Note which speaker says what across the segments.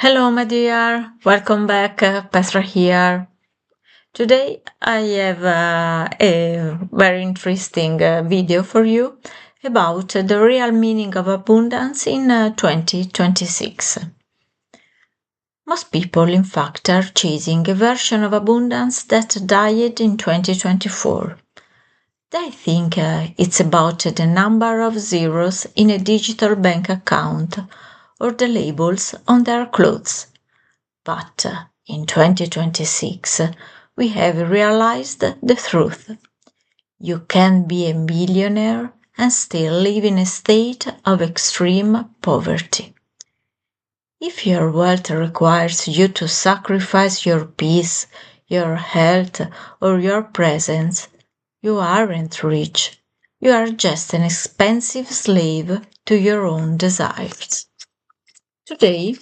Speaker 1: Hello, my dear. Welcome back. Petra here. Today I have a very interesting video for you about the real meaning of abundance in 2026. Most people, in fact, are chasing a version of abundance that died in 2024. They think it's about the number of zeros in a digital bank account or the labels on their clothes. But in 2026, we have realized the truth. You can be a millionaire and still live in a state of extreme poverty. If your wealth requires you to sacrifice your peace, your health, or your presence, you aren't rich. You are just an expensive slave to your own desires. Today,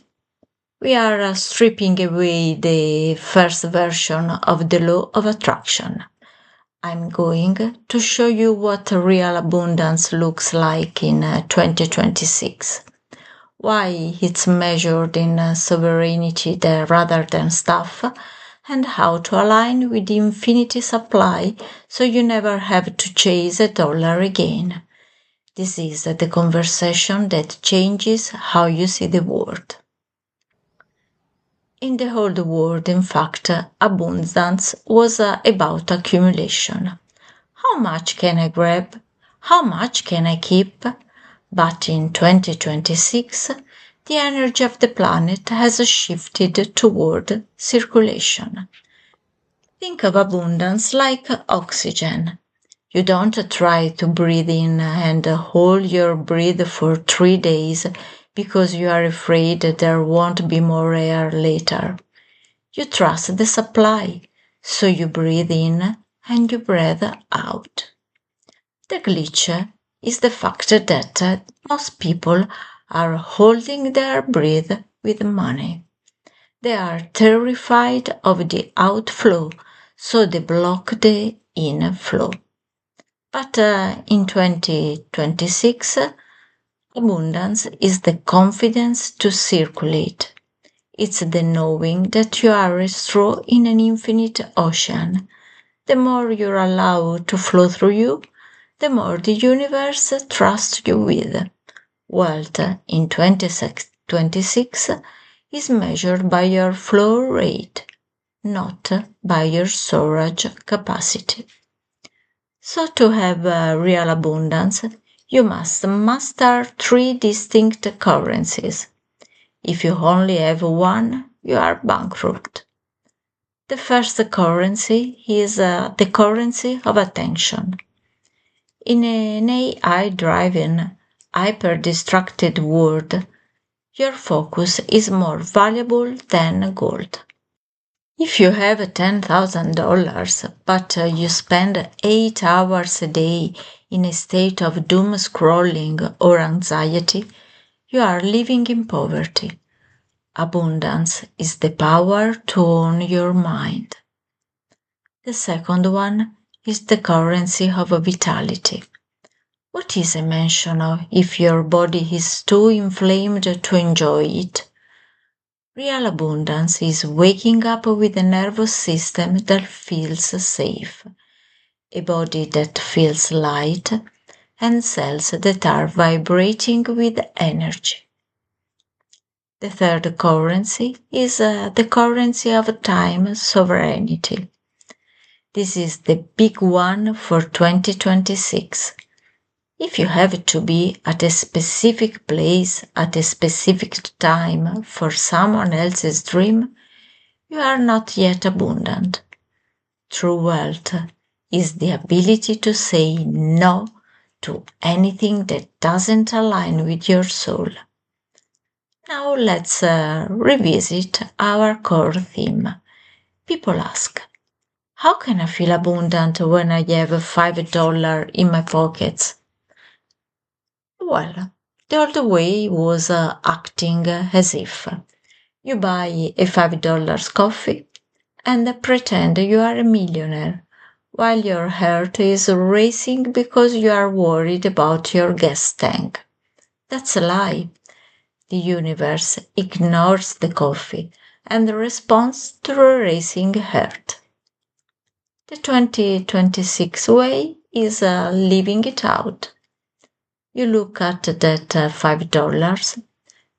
Speaker 1: we are stripping away the first version of the law of attraction. I'm going to show you what real abundance looks like in 2026, why it's measured in sovereignty rather than stuff, and how to align with the infinity supply so you never have to chase a dollar again. This is the conversation that changes how you see the world. In the old world, in fact, abundance was about accumulation. How much can I grab? How much can I keep? But in 2026, the energy of the planet has shifted toward circulation. Think of abundance like oxygen. You don't try to breathe in and hold your breath for 3 days because you are afraid there won't be more air later. You trust the supply, so you breathe in and you breathe out. The glitch is the fact that most people are holding their breath with money. They are terrified of the outflow, so they block the inflow. But in 2026, abundance is the confidence to circulate. It's the knowing that you are a straw in an infinite ocean. The more you're allowed to flow through you, the more the universe trusts you with. Wealth in 2026 is measured by your flow rate, not by your storage capacity. So, to have real abundance, you must master three distinct currencies. If you only have one, you are bankrupt. The first currency is the currency of attention. In an AI driven, hyper distracted world, your focus is more valuable than gold. If you have $10,000 but you spend 8 hours a day in a state of doom scrolling or anxiety, you are living in poverty. Abundance is the power to own your mind. The second one is the currency of vitality. What is emotional if your body is too inflamed to enjoy it? Real abundance is waking up with a nervous system that feels safe, a body that feels light, and cells that are vibrating with energy. The third currency is the currency of time sovereignty. This is the big one for 2026. If you have to be at a specific place at a specific time for someone else's dream, you are not yet abundant. True wealth is the ability to say no to anything that doesn't align with your soul. Now let's revisit our core theme. People ask, how can I feel abundant when I have $5 in my pockets? Well, the old way was acting as if you buy a $5 coffee and pretend you are a millionaire while your heart is racing because you are worried about your gas tank. That's a lie. The universe ignores the coffee and responds to a racing heart. The 2026 way is living it out. You look at that $5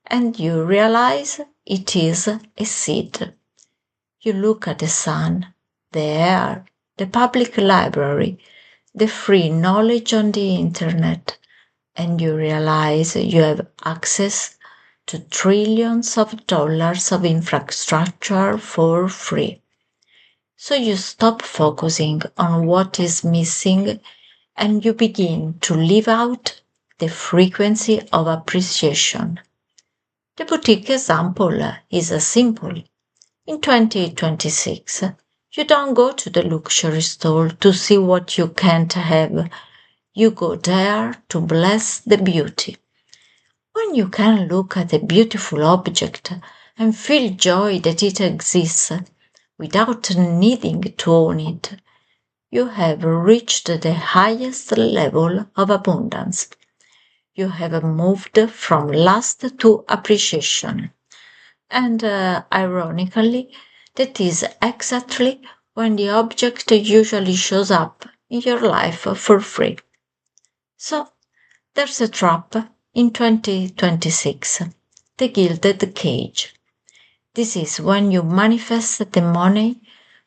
Speaker 1: and you realize it is a seed. You look at the sun, the air, the public library, the free knowledge on the internet, and you realize you have access to trillions of dollars of infrastructure for free. So you stop focusing on what is missing and you begin to live out the frequency of appreciation. The boutique example is simple. In 2026, you don't go to the luxury store to see what you can't have. You go there to bless the beauty. When you can look at a beautiful object and feel joy that it exists without needing to own it, you have reached the highest level of abundance. You have moved from lust to appreciation. And ironically, that is exactly when the object usually shows up in your life for free. So there's a trap in 2026, the gilded cage. This is when you manifest the money,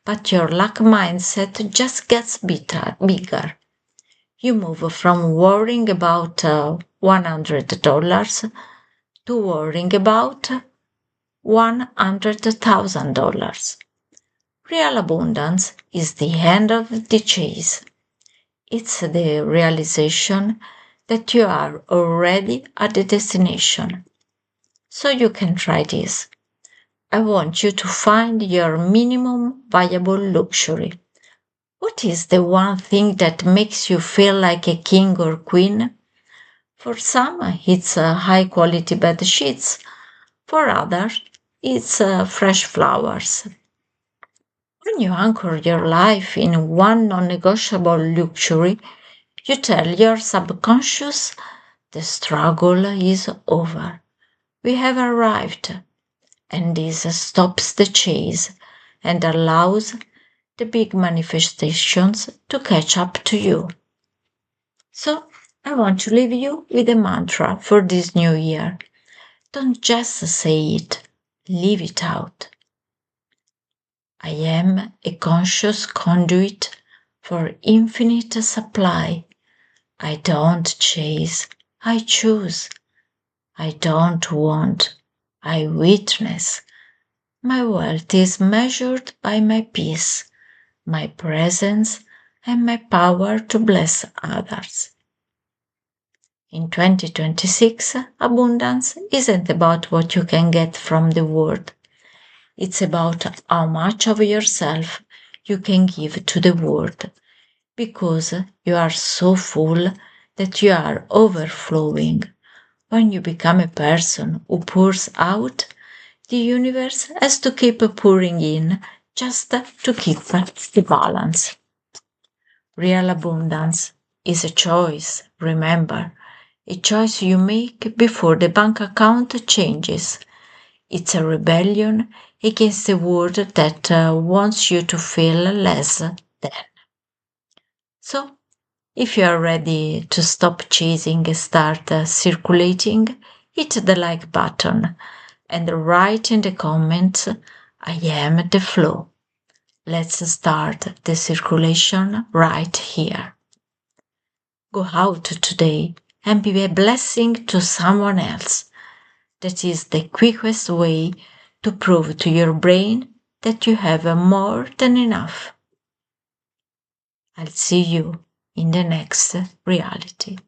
Speaker 1: but your lack mindset just gets bigger. You move from worrying about $100 to worrying about $100,000. Real abundance is the end of the chase. It's the realization that you are already at the destination. So you can try this. I want you to find your minimum viable luxury. What is the one thing that makes you feel like a king or queen? For some, it's high quality bed sheets. For others, it's fresh flowers. When you anchor your life in one non negotiable luxury, you tell your subconscious the struggle is over. We have arrived. And this stops the chase and allows the big manifestations to catch up to you. So, I want to leave you with a mantra for this new year. Don't just say it, live it out. I am a conscious conduit for infinite supply. I don't chase, I choose. I don't want, I witness. My wealth is measured by my peace, my presence, and my power to bless others. In 2026, abundance isn't about what you can get from the world. It's about how much of yourself you can give to the world, because you are so full that you are overflowing. When you become a person who pours out, the universe has to keep pouring in just to keep the balance. Real abundance is a choice, remember, a choice you make before the bank account changes. It's a rebellion against the world that wants you to feel less than. So, if you are ready to stop chasing and start circulating, hit the like button and write in the comments, I am the flow. Let's start the circulation right here. Go out today and be a blessing to someone else. That is the quickest way to prove to your brain that you have more than enough. I'll see you in the next reality.